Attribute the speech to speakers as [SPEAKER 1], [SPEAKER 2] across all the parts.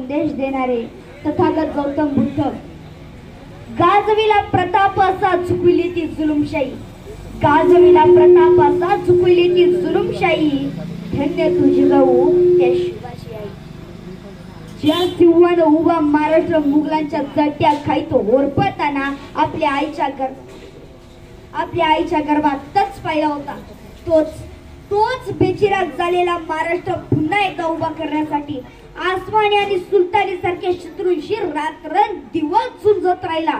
[SPEAKER 1] संदेश देणारे तथागत गौतम बुद्ध, गाजविला प्रताप असा झुकविली ती जुलुमशाही, गाजविला प्रताप असा झुकविली ती जुलुमशाही, धन्य तुझी गऊ त्या शिवाची आई. ज्या सिंहानं उभा महाराष्ट्र मुघलांच्या जट्ट्या खायतो होरपळताना आपल्या आईच्या गर्भातच पाहिला होता, तोच बेचिराग झालेला महाराष्ट्र पुन्हा एकदा उभा करण्यासाठी आसमानी आणि सुलतानी सारख्या शत्रूंशी रात्रंदिवस झुंजत राहिला.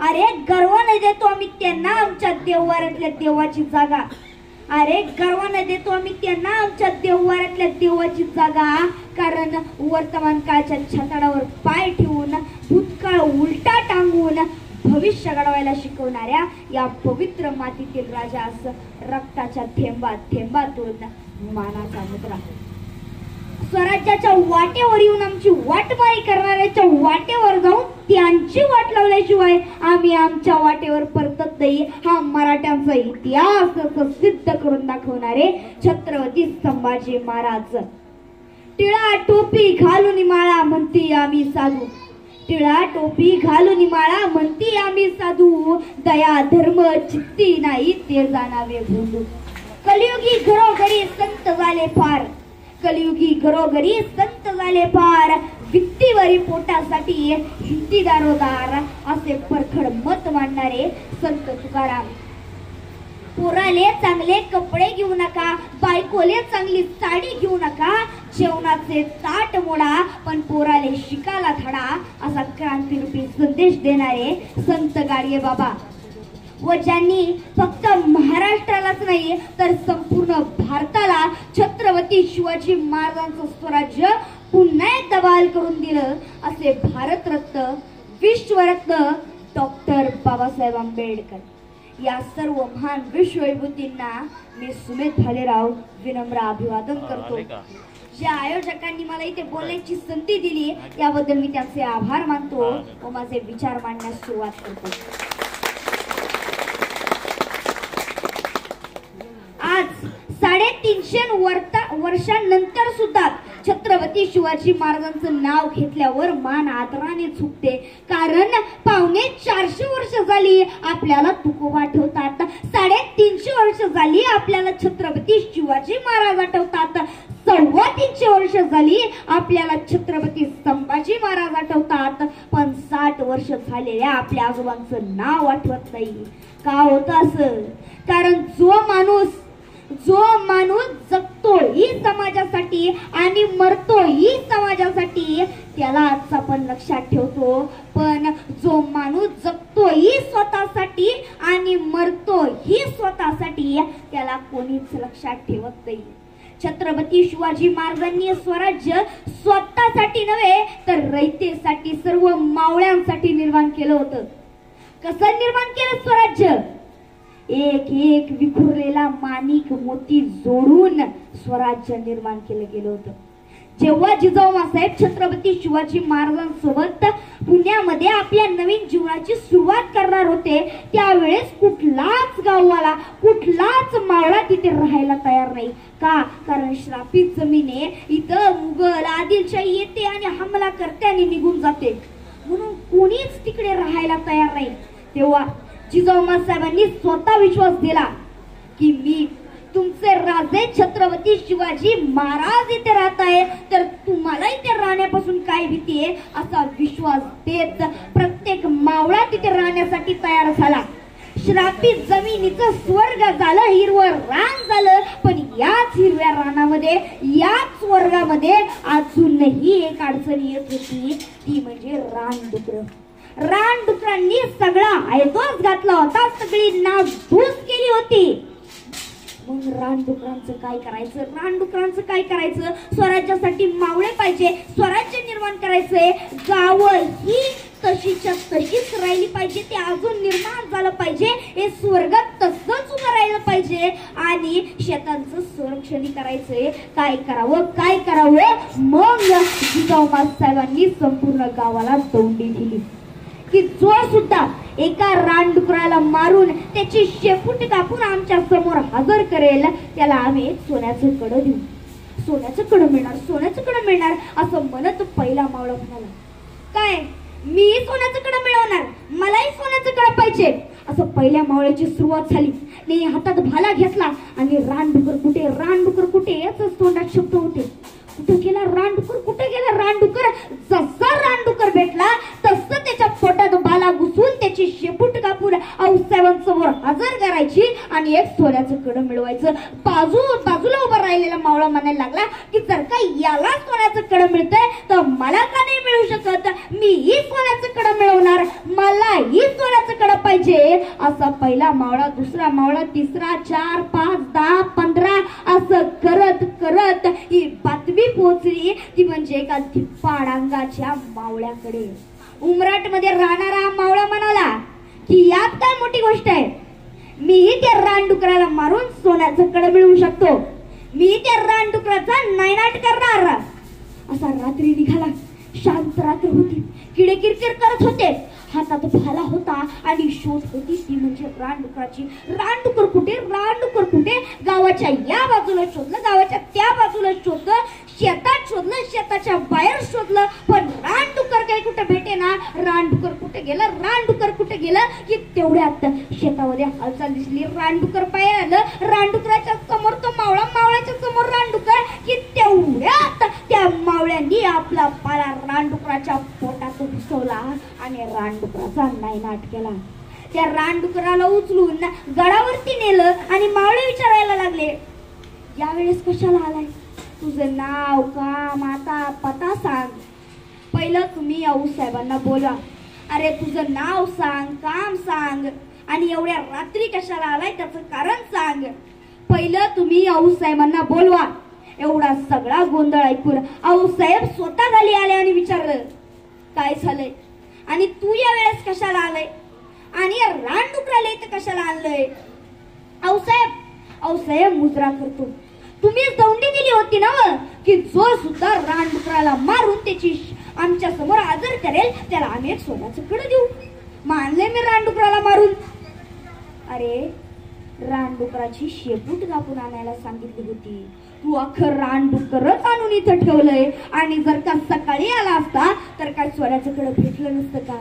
[SPEAKER 1] अरे गर्वाने देतो आम्ही त्यांना आमच्या देववाऱ्यातल्या देवाची जागा, अरे गर्वाने देतो आम्ही त्यांना आमच्या देववाऱ्यातल्या देवाची जागा. कारण वर्तमान काळच्या छताडावर पाय ठेवून भूतकाळ उलटा टांगून भविष्य घडवायला शिकवणाऱ्या या पवित्र मातीतील राजास रक्ताच्या थेंबातून मानाचा मुद्रा. स्वराज्याच्या वाटेवर येऊन आमची वाटमारी करणाऱ्याच्या वाटेवर जाऊन त्यांची वाट लावल्याशिवाय आम्ही आमच्या वाटेवर परतत नाही, हा मराठ्यांचा इतिहास सिद्ध करून दाखवणारे छत्रपती संभाजी महाराज. टिळा टोपी घालून माळा म्हणती आम्ही साधू, टिळा टोपी घालून माळा म्हणती आम्ही साधू, दया धर्म चित्ती नाही ते जाणावे भोंदू. कलियुगी घरोघरी संत झाले फार, कलियुगी घरोघरी संत झाले फार, वित्तीवरी पोटासाठी हिंदी दारोदार असे परखड मत मांडणारे संत तुकाराम. पोराले चांगले कपडे घेऊ नका, बायकोले चांगली साडी घेऊ नका, जेवणाचे ताट मोडा पण पोराले शिकायला धाडा, असा क्रांतिरूपी संदेश देणारे संत गाडगे बाबा. व ज्यांनी फक्त महाराष्ट्रालाच नाही तर संपूर्ण भारताला छत्रपती शिवाजी महाराजांचं स्वराज्य पुन्हा एकदा बहाल करून दिलं, असे भारतरत्न विश्वरत्न डॉक्टर बाबासाहेब आंबेडकर. या सर्व महान विश्वविभूतींना मी सुमेध भालेराव विनम्र अभिवादन करतो. ज्या आयोजकांनी मला इथे बोलण्याची संधी दिली याबद्दल मी त्यांचे आभार मानतो व माझे विचार मांडण्यास सुरुवात करतो. आज 350 वर्षांनंतर सुद्धा छत्रपती शिवाजी महाराजांचं नाव घेतल्यावर मान आदराने झुकते. कारण 450 वर्ष झाली आपल्याला तुकोबा आठवतात, 350 वर्ष झाली आपल्याला छत्रपती शिवाजी महाराज आठवतात, 325 वर्ष झाली आपल्याला छत्रपती संभाजी महाराज आठवतात, पण 60 वर्ष झालेल्या आपल्या आजोबांचं नाव आठवत नाही. का होतं असं? कारण जो माणूस जगतो ही समाजासाठी आणि मरतो ही समाजासाठी त्यालाच आपण लक्षात ठेवतो, पण जो माणूस जगतो ही स्वतःसाठी आणि मरतो ही स्वतःसाठी त्याला कोणीच लक्षात ठेवत नाही. छत्रपती शिवाजी महाराजांनी स्वराज्य स्वतःसाठी नव्हे तर रयतेसाठी, सर्व मावळ्यांसाठी निर्माण केलं होतं. कसं निर्माण केलं स्वराज्य? एक एक विखुरलेला माणिक मोती जोडून स्वराज्य निर्माण केलं गेलं होतं. जेव्हा जिजाऊमासाहेब छत्रपती शिवाजी महाराजांसोबत पुण्यामध्ये आपल्या नवीन जीवनाची सुरुवात करणार होते त्यावेळेस कुठलाच गाववाला, कुठलाच मावळा तिथे राहायला तयार नाही. का? कारण श्रापित जमीने इथं मुघल आदिलशाही येते आणि हमला करते आणि निघून जाते, म्हणून कोणीच तिकडे राहायला तयार नाही. तेव्हा जिजाऊमासाहेबांनी स्वतः विश्वास दिला की मी तुमचे राजे छत्रपती शिवाजी महाराज इथे राहत आहे तर तुम्हाला इथे राहण्यापासून काय भीती आहे, असा विश्वास देत प्रत्येक मावळा तिथे राहण्यासाठी तयार झाला. श्रापित जमिनीचं स्वर्ग झालं, हिरवं रान झालं, पण याच हिरव्या रानामध्ये, याच स्वर्गामध्ये अजूनही एक अडचण येत होती, ती म्हणजे रानडुकर. रानडुकरांनी सगळा आयतोच घातला होता, सगळी नासधूस केली होती. मग रानडुकरांचं काय करायचं? रानडुकरांचं काय करायचं? स्वराज्यासाठी मावळे पाहिजे, स्वराज्य निर्माण करायचंय, गावं ही तशीच्या तशीच राहिली पाहिजे, ते अजून निर्माण झालं पाहिजे, हे स्वर्ग तसंच उभं राहिलं पाहिजे आणि शेतांचं संरक्षण करायचंय. काय करावं? मग जिजाऊमासाहेबांनी संपूर्ण गावाला दौंडी दिली की जो सुद्धा एका रानडुकराला मारून त्याची शेपूट कापून आमच्या समोर हजर करेल त्याला आम्ही एक सोन्याचं कडं देऊ. सोन्याचं कडं मिळणार, सोन्याचं कडं मिळणार असं म्हणत पहिला मावळा म्हणाला, काय मी सोन्याचं कडं मिळवणार, मलाही सोन्याचं कडं पाहिजे असं पहिल्या मावळ्याची सुरुवात झाली. ने हातात भाला घेतला आणि रानडुकर कुठे याच तोंडात शब्द होते. कुठे गेला रानडुकर, कुठे गेला रानडुकर. जसा रानडुकर भेटला तसं त्याच्या पोटात भाला घुसून त्याची शेपूट कापून आऊसाहेबांसमोर हजर करायची आणि एक सोन्याचं कडं मिळवायचं. बाजूला उभा राहिलेला मावळा म्हणायला लागला की जर का याला सोन्याचं कडं मिळतंय तर मला का नाही मिळू शकत, मीही सोन्याचं कडं मिळवणार, मलाही सोन्याचं कडं पाहिजे. असा पहिला मावळा, दुसरा मावळा, तिसरा, 4, 5, 10, 15 असं करत करत ही बातमी पोहोचली ती म्हणजे एका धिप्पाडांगाच्या मावळ्याकडे. उमराट मध्ये राहणारा मावळा म्हणाला की यात काय मोठी गोष्ट आहे, मीही त्या रानडुकराला मारून सोन्याचं कडं मिळवू शकतो, मी त्या रानडुकराचा नायनाट करणार. असा रात्री निघाला. शांत रात्र होती, किडे किरकिर करत होते, हातात भाला होता आणि शोध होती ती म्हणजे रानडुकराची. रानडुकर कुठे, गावाच्या या बाजूला शोधलं, गावाच्या त्या बाजूला शोधलं, शेतात शोधलं, शेताच्या बाहेर शोधलं, पण रानडुकर काही कुठे भेटेना. रानडुकर कुठे गेलं की तेवढ्यात शेतामध्ये हालचाल दिसली. रानडुकर बाहेर आलं, रानडुकराच्या समोर तो मावळा, मावळ्याच्या समोर रानडुकर, की तेवढ्यात त्या मावळ्यांनी आपला पाला रानडुकराच्या पोटात घुसवला आणि रानडुकराचा नायनाट केला. त्या रानडुकराला उचलून गडावरती नेलं आणि मावळे विचारायला लागले, यावेळेस कशाला आलाय, तुझं नाव, काम, आता पत्ता सांग. पहिलं तुम्ही आऊसाहेबांना बोला, अरे तुझं नाव सांग, काम सांग आणि एवढ्या रात्री कशाला आलाय त्याचं कारण सांग. पहिलं तुम्ही आऊसाहेबांना बोलवा. एवढा सगळा गोंधळ ऐकून आऊसाहेब स्वतः खाली आले आणि विचारलं, काय झालंय आणि तू या वेळेस कशाला आलाय आणि रानडुकराला इथं कशाला आणलंय. आऊसाहेब मुजरा करतो, तुम्ही दौंडी दिली होती ना की जो सुद्धा रानडुकराला मारून त्याची आमच्या समोर हजर करेल त्याला आम्ही एक सोन्याचं कडं देऊ. मानले मी रानडुकराला मारून. अरे रानडुकराची शेपूट कापून आणायला सांगितली होती, तू अख्खं रानडुकरच आणून इथं ठेवलंय आणि जर का सकाळी आला असता तर काय सोन्याचं कडं भेटलं नसतं का.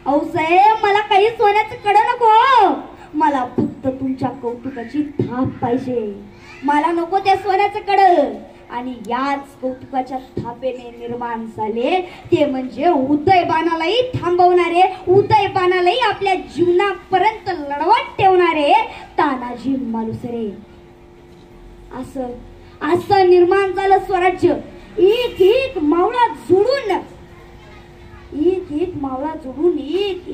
[SPEAKER 1] आऊसाहेब मला काही सोन्याचं कडं नको, मला फक्त तुमच्या कौतुकाची थाप पाहिजे, मला नको त्या सोन्याचं कडं. आणि याच कौतुकाच्या थापेने निर्माण झाले ते म्हणजे उदयबानालाही थांबवणारे, उदयबानालाही आपल्या जीवनापर्यंत लढवत ठेवणारे तानाजी मालुसरे. असं निर्माण झालं स्वराज्य. एक मावळा जोडून,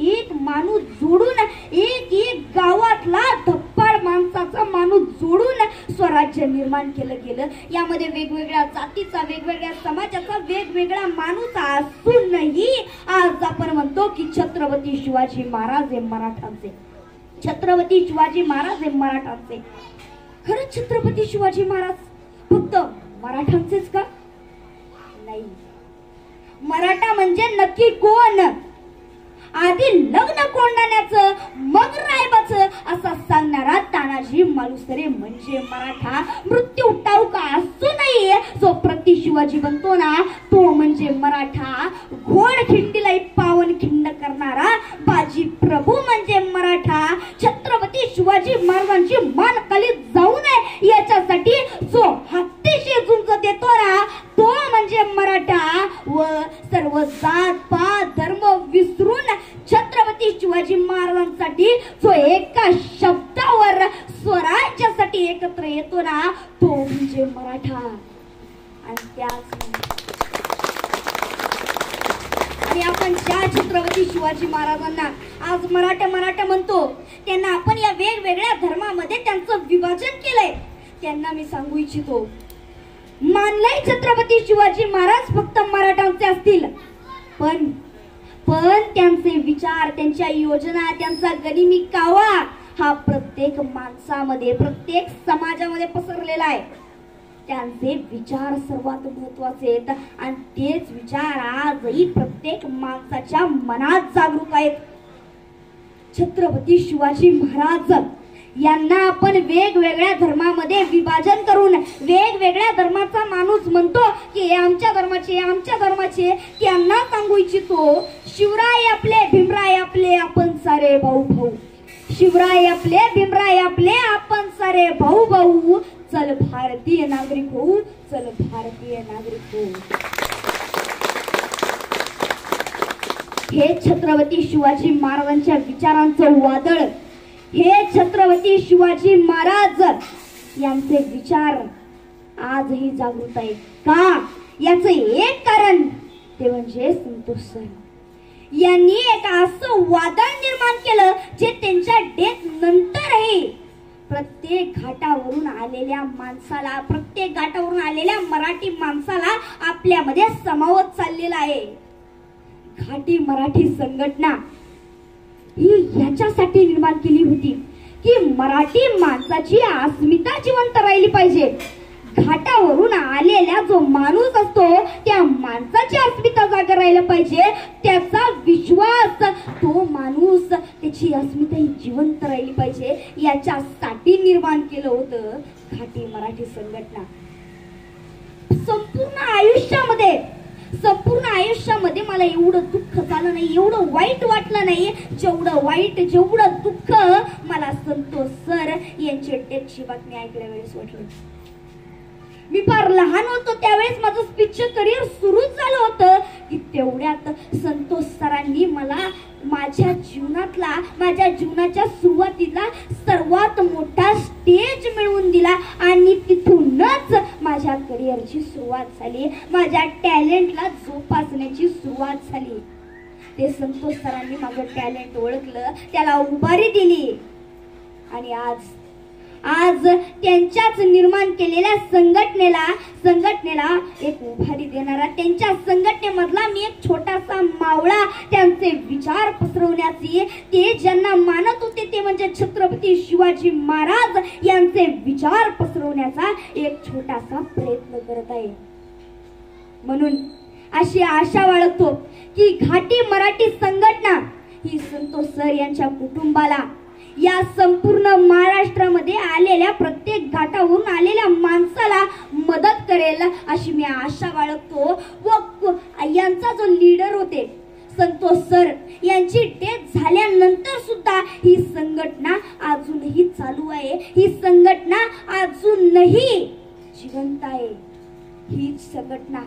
[SPEAKER 1] एक माणूस जोडून, एक गावातला धप्पाड माणसाचा माणूस जोडून स्वराज्य निर्माण केलं गेलं. यामध्ये वेगवेगळ्या जातीचा, वेगवेगळ्या समाजाचा वेगवेगळा माणूस असूनही आज आपण म्हणतो की छत्रपती शिवाजी महाराज हे मराठांचे, छत्रपती शिवाजी महाराज हे मराठांचे. खरंच छत्रपती शिवाजी महाराज फक्त मराठांचेच का? नाही. मराठा म्हणजे नक्की कोण? आधी लग्न कोंडाण्याचं मग रायबाचं असं सांगणारा तानाजी मालुसरे म्हणजे मराठा. मृत्यू टाऊका असूनही जो प्रति शिवाजी बनतो ना तो म्हणजे मराठा. घोड खिंडीला पावन खिंड करणारा बाजी प्रभू म्हणजे मराठा. छत्रपती शिवाजी महाराजांची मान खाली जाऊ नये याच्यासाठी जो हत्तीशी झुंज देतो ना तो म्हणजे मराठा. व सर्व जात पात धर्म विसरून छत्रपती शिवाजी महाराजांसाठी जो एका शब्दावर स्वराज्यासाठी एकत्र येतो ना तो म्हणजे मराठा. आणि आणि आपण ज्या छत्रपती शिवाजी महाराजांना आज मराठा म्हणतो त्यांना आपण या वेगवेगळ्या धर्मामध्ये त्यांचं विभाजन केलंय. त्यांना मी सांगू इच्छितो, मानलंय छत्रपती शिवाजी महाराज फक्त मराठांचे असतील, पण त्यांचे विचार, त्यांच्या योजना, त्यांचा गनिमी कावा हा प्रत्येक माणसामध्ये, प्रत्येक समाजामध्ये पसरलेला आहे. त्यांचे विचार सर्वात महत्वाचे आहेत आणि तेच विचार आजही प्रत्येक माणसाच्या मनात जागरूक आहेत. छत्रपती शिवाजी महाराज यांना आपण वेगवेगळ्या धर्मामध्ये विभाजन करून वेगवेगळ्या धर्माचा माणूस म्हणतो की हे आमच्या धर्माचे आमच्या धर्माचे. त्यांना सांगू इच्छितो, शिवराय आपले भीमराय आपले आपण सारे भाऊ भाऊ. शिवराय आपले भीमराय आपले आपण सारे भाऊ भाऊ. चल भारतीय नागरिक हो, चल भारतीय नागरिक हो. हे छत्रपती शिवाजी महाराजांच्या विचारांचं वादळ, हे छत्रपती शिवाजी महाराज यांचे विचार आजही जागृत आहे का? याचं एक कारण ते म्हणजे संतोष सर यांनी एक असं वादळ निर्माण केलं जे त्यांच्या डेथ नंतरही प्रत्येक घाटावरून आलेल्या माणसाला, प्रत्येक घाटावरून आलेल्या मराठी माणसाला आपल्यामध्ये समावत चाललेला आहे. घाटी मराठी संघटना ही याच्यासाठी निर्माण केली होती की मराठी माणसाची अस्मिता जिवंत राहिली पाहिजे. घाटावरून आलेला जो माणूस असतो त्या माणसाची अस्मिता जागा राहिला पाहिजे. त्याचा विश्वास, तो माणूस, त्याची अस्मिता ही जिवंत राहिली पाहिजे याच्यासाठी निर्माण केलं होतं घाटी मराठी संघटना. संपूर्ण आयुष्यामध्ये मला एवढं दुःख झालं नाही, एवढं वाईट वाटलं नाही जेवढं दुःख मला संतोष सर यांची डेथची बातमी ऐकल्या वेळेस वाटलं. मी फार लहान होतो त्यावेळेस माझं स्पीचचं करिअर सुरूच झालं होतं की तेवढ्यात संतोष सरांनी मला माझ्या जीवनाच्या सुरुवातीला सर्वात मोठा स्टेज मिळवून दिला आणि तिथूनच माझ्या करिअरची सुरुवात झाली, माझ्या टॅलेंटला जोपासण्याची सुरुवात झाली. ते संतोष सरांनी माझं टॅलेंट ओळखलं, त्याला उभारी दिली आणि आज त्यांच्याच निर्माण केलेल्या संघटनेला एक उभारी देणारा, त्यांच्या संघटनेमधला मी एक छोटासा मावळा, त्यांचे विचार पसरवण्याची, ते ज्यांना मानत होते ते म्हणजे छत्रपती शिवाजी महाराज यांचे विचार पसरवण्याचा एक छोटासा प्रयत्न करत आहे. म्हणून अशी आशा बाळगतो की घाटी मराठी संघटना ही संतोष सर यांच्या कुटुंबाला, या संपूर्ण महाराष्ट्रामध्ये आलेल्या प्रत्येक घाटावरून आलेल्या माणसाला मदत करेल अशी मी आशा बाळगतो. व यांचा जो लीडर होते संतोष सर यांची डेथ झाल्यानंतर सुद्धा ही संघटना अजूनही चालू आहे, ही संघटना अजूनही जिवंत आहे. ही संघटना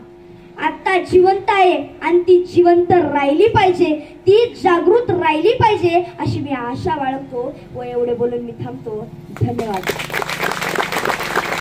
[SPEAKER 1] आता जिवंत आहे आणि ती जिवंत राहिली पाहिजे, ती जागृत राहिली पाहिजे अशी मी आशा बाळगतो व एवढे बोलून मी थांबतो. धन्यवाद.